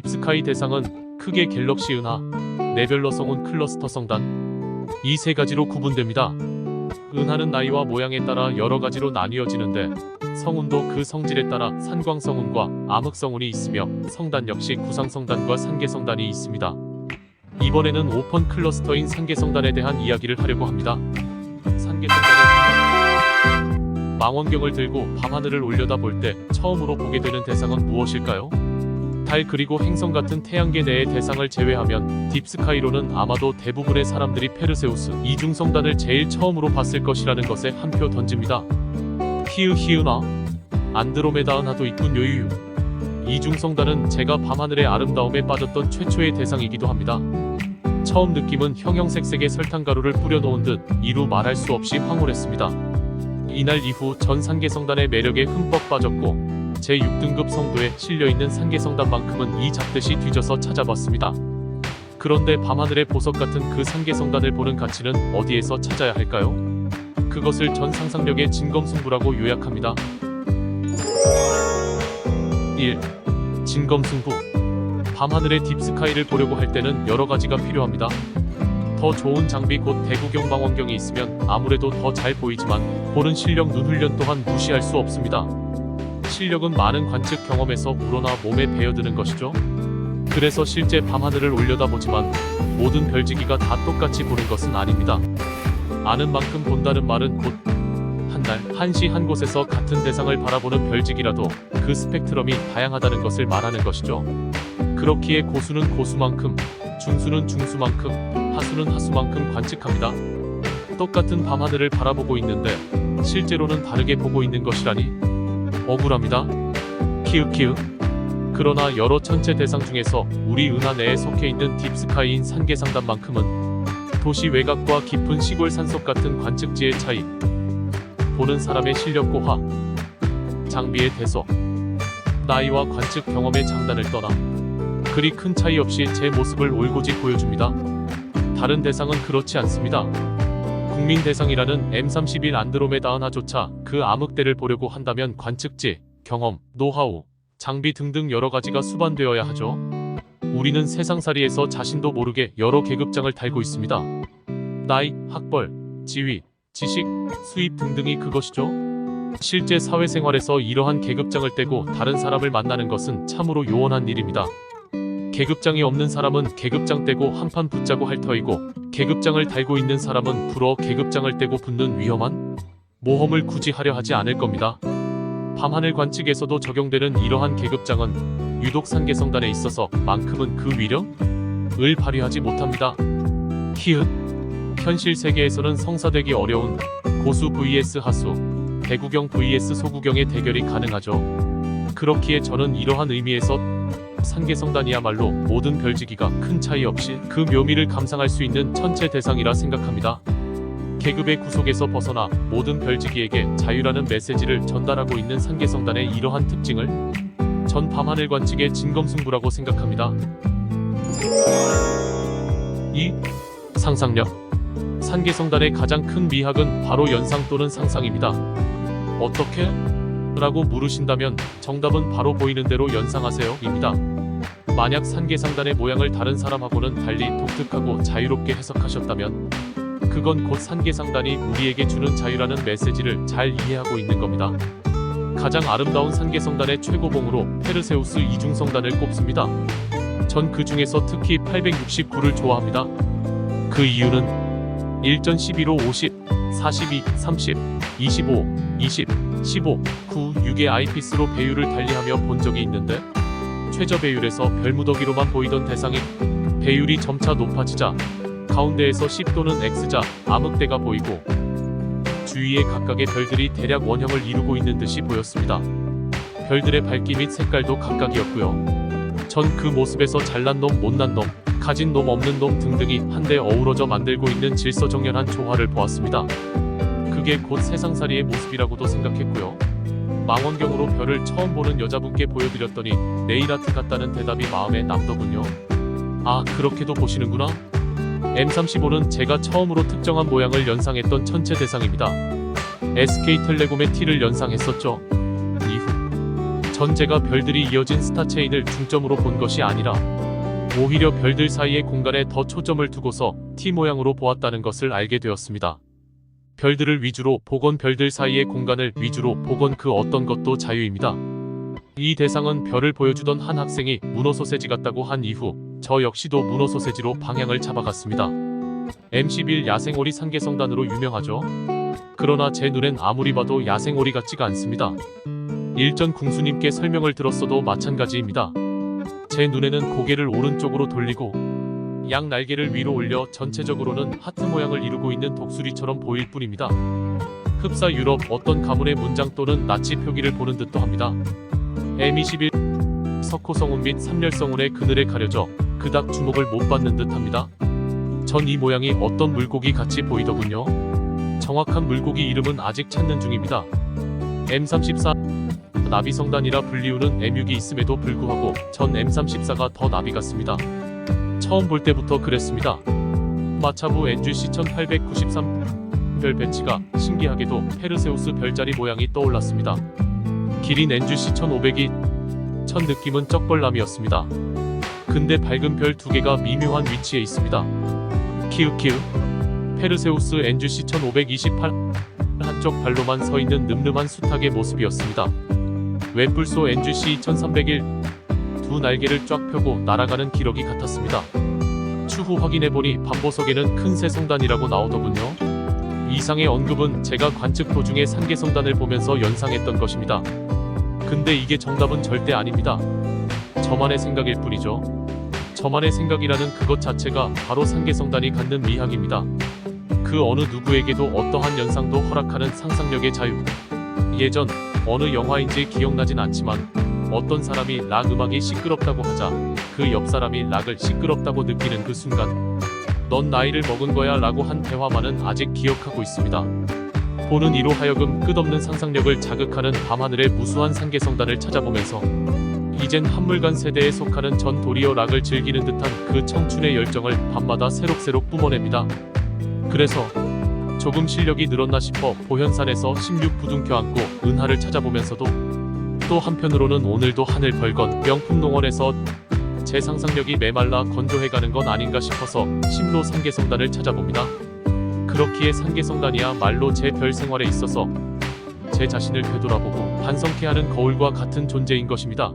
딥스카이 대상은 크게 갤럭시 은하, 네뷸러 성운 클러스터 성단 이 세 가지로 구분됩니다. 은하는 나이와 모양에 따라 여러 가지로 나뉘어지는데 성운도 그 성질에 따라 산광성운과 암흑성운이 있으며 성단 역시 구상성단과 산계성단이 있습니다. 이번에는 오펀 클러스터인 산계성단에 대한 이야기를 하려고 합니다. 산계성단의 망원경을 들고 밤하늘을 올려다볼 때 처음으로 보게 되는 대상은 무엇일까요? 달 그리고 행성 같은 태양계 내의 대상을 제외하면 딥스카이로는 아마도 대부분의 사람들이 페르세우스 이중성단을 제일 처음으로 봤을 것이라는 것에 한 표 던집니다. 히읗히읗아 안드로메다 은하도 있군 요유유. 이중성단은 제가 밤하늘의 아름다움에 빠졌던 최초의 대상이기도 합니다. 처음 느낌은 형형색색의 설탕가루를 뿌려놓은 듯 이루 말할 수 없이 황홀했습니다. 이날 이후 전 산계성단의 매력에 흠뻑 빠졌고 제 6등급 성도에 실려있는 산계성단만큼은 이 잡듯이 뒤져서 찾아봤습니다. 그런데 밤하늘의 보석 같은 그 산계성단을 보는 가치는 어디에서 찾아야 할까요? 그것을 전 상상력의 진검승부라고 요약합니다. 1. 진검승부. 밤하늘의 딥스카이를 보려고 할 때는 여러 가지가 필요합니다. 더 좋은 장비 곧 대구경 망원경이 있으면 아무래도 더 잘 보이지만 보는 실력 눈훈련 또한 무시할 수 없습니다. 실력은 많은 관측 경험에서 우러나 몸에 배어드는 것이죠. 그래서 실제 밤하늘을 올려다보지만 모든 별지기가 다 똑같이 보는 것은 아닙니다. 아는 만큼 본다는 말은 곧 한 날, 한시 한 곳에서 같은 대상을 바라보는 별지기라도 그 스펙트럼이 다양하다는 것을 말하는 것이죠. 그렇기에 고수는 고수만큼, 중수는 중수만큼, 하수는 하수만큼 관측합니다. 똑같은 밤하늘을 바라보고 있는데 실제로는 다르게 보고 있는 것이라니 억울합니다. 키읔키읔. 그러나 여러 천체 대상 중에서 우리 은하 내에 속해 있는 딥스카이인 산계상단만큼은 도시 외곽과 깊은 시골 산속 같은 관측지의 차이, 보는 사람의 실력 고하, 장비의 대소, 나이와 관측 경험의 장단을 떠나 그리 큰 차이 없이 제 모습을 올고지 보여줍니다. 다른 대상은 그렇지 않습니다. 국민 대상이라는 M31 안드로메다 은하조차 그 암흑대를 보려고 한다면 관측지, 경험, 노하우, 장비 등등 여러 가지가 수반되어야 하죠. 우리는 세상살이에서 자신도 모르게 여러 계급장을 달고 있습니다. 나이, 학벌, 지위, 지식, 수입 등등이 그것이죠. 실제 사회생활에서 이러한 계급장을 떼고 다른 사람을 만나는 것은 참으로 요원한 일입니다. 계급장이 없는 사람은 계급장 떼고 한판 붙자고 할 터이고 계급장을 달고 있는 사람은 불어 계급장을 떼고 붙는 위험한 모험을 굳이 하려 하지 않을 겁니다. 밤하늘 관측에서도 적용되는 이러한 계급장은 유독 산계성단에 있어서 만큼은 그 위력을 발휘하지 못합니다. 히읗. 현실 세계에서는 성사되기 어려운 고수 vs 하수, 대구경 vs 소구경의 대결이 가능하죠. 그렇기에 저는 이러한 의미에서 산계성단이야말로 모든 별지기가 큰 차이 없이 그 묘미를 감상할 수 있는 천체 대상이라 생각합니다. 계급의 구속에서 벗어나 모든 별지기에게 자유라는 메시지를 전달하고 있는 산계성단의 이러한 특징을 전 밤하늘 관측의 진검승부라고 생각합니다. 2. 상상력. 산계성단의 가장 큰 미학은 바로 연상 또는 상상입니다. 어떻게? 라고 물으신다면 정답은 바로 보이는 대로 연상하세요 입니다. 만약 산계상단의 모양을 다른 사람하고는 달리 독특하고 자유롭게 해석하셨다면 그건 곧 산계상단이 우리에게 주는 자유라는 메시지를 잘 이해하고 있는 겁니다. 가장 아름다운 산계성단의 최고봉으로 페르세우스 이중성단을 꼽습니다. 전 그 중에서 특히 869를 좋아합니다. 그 이유는 1전 11호 50, 42, 30, 25, 20, 15, 9, 6의 아이피스로 배율을 달리하며 본 적이 있는데 최저 배율에서 별무더기로만 보이던 대상이 배율이 점차 높아지자 가운데에서 10 또는 X자 암흑대가 보이고 주위의 각각의 별들이 대략 원형을 이루고 있는 듯이 보였습니다. 별들의 밝기 및 색깔도 각각이었고요. 전 그 모습에서 잘난 놈, 못난 놈, 가진 놈, 없는 놈 등등이 한데 어우러져 만들고 있는 질서정연한 조화를 보았습니다. 그게 곧 세상살이의 모습이라고도 생각했고요. 망원경으로 별을 처음 보는 여자분께 보여드렸더니 네일아트 같다는 대답이 마음에 남더군요. 아, 그렇게도 보시는구나? M35는 제가 처음으로 특정한 모양을 연상했던 천체 대상입니다. SK텔레콤의 T를 연상했었죠. 이후 전 제가 별들이 이어진 스타 체인을 중점으로 본 것이 아니라 오히려 별들 사이의 공간에 더 초점을 두고서 T 모양으로 보았다는 것을 알게 되었습니다. 별들을 위주로 보건 별들 사이의 공간을 위주로 보건 그 어떤 것도 자유입니다. 이 대상은 별을 보여주던 한 학생이 문어 소세지 같다고 한 이후 저 역시도 문어 소세지로 방향을 잡아갔습니다. MC1 야생오리 상계성단으로 유명하죠. 그러나 제 눈엔 아무리 봐도 야생오리 같지가 않습니다. 일전 궁수님께 설명을 들었어도 마찬가지입니다. 제 눈에는 고개를 오른쪽으로 돌리고 양 날개를 위로 올려 전체적으로는 하트 모양을 이루고 있는 독수리처럼 보일 뿐입니다. 흡사 유럽 어떤 가문의 문장 또는 나치 표기를 보는 듯도 합니다. M21 석호성운 및 삼열성운의 그늘에 가려져 그닥 주목을 못 받는 듯합니다. 전 이 모양이 어떤 물고기 같이 보이더군요. 정확한 물고기 이름은 아직 찾는 중입니다. M34 나비성단이라 불리우는 M6이 있음에도 불구하고 전 M34가 더 나비 같습니다. 처음 볼 때부터 그랬습니다. 마차부 NGC 1893 별 배치가 신기하게도 페르세우스 별자리 모양이 떠올랐습니다. 기린 NGC 1500이 첫 느낌은 쩍벌남이었습니다. 근데 밝은 별 두 개가 미묘한 위치에 있습니다. 키읔키읔 페르세우스 NGC 1528 한쪽 발로만 서 있는 늠름한 수탉의 모습이었습니다. 웹불소 NGC 2301 두 날개를 쫙 펴고 날아가는 기러기 같았습니다. 추후 확인해보니 밤보석에는 큰 새성단이라고 나오더군요. 이상의 언급은 제가 관측 도중에 상계성단을 보면서 연상했던 것입니다. 근데 이게 정답은 절대 아닙니다. 저만의 생각일 뿐이죠. 저만의 생각이라는 그것 자체가 바로 상계성단이 갖는 미학입니다. 그 어느 누구에게도 어떠한 연상도 허락하는 상상력의 자유. 예전 어느 영화인지 기억나진 않지만 어떤 사람이 락 음악이 시끄럽다고 하자 그 옆 사람이 락을 시끄럽다고 느끼는 그 순간 넌 나이를 먹은 거야 라고 한 대화만은 아직 기억하고 있습니다. 보는 이로 하여금 끝없는 상상력을 자극하는 밤하늘의 무수한 상계성단을 찾아보면서 이젠 한물간 세대에 속하는 전 도리어 락을 즐기는 듯한 그 청춘의 열정을 밤마다 새록새록 뿜어냅니다. 그래서 조금 실력이 늘었나 싶어 보현산에서 16 부둥켜 안고 은하를 찾아보면서도 또 한편으로는 오늘도 하늘 벌건 명품농원에서 제 상상력이 메말라 건조해가는 건 아닌가 싶어서 심로 상계성단을 찾아봅니다. 그렇기에 상계성단이야말로 제 별 생활에 있어서 제 자신을 되돌아보고 반성케 하는 거울과 같은 존재인 것입니다.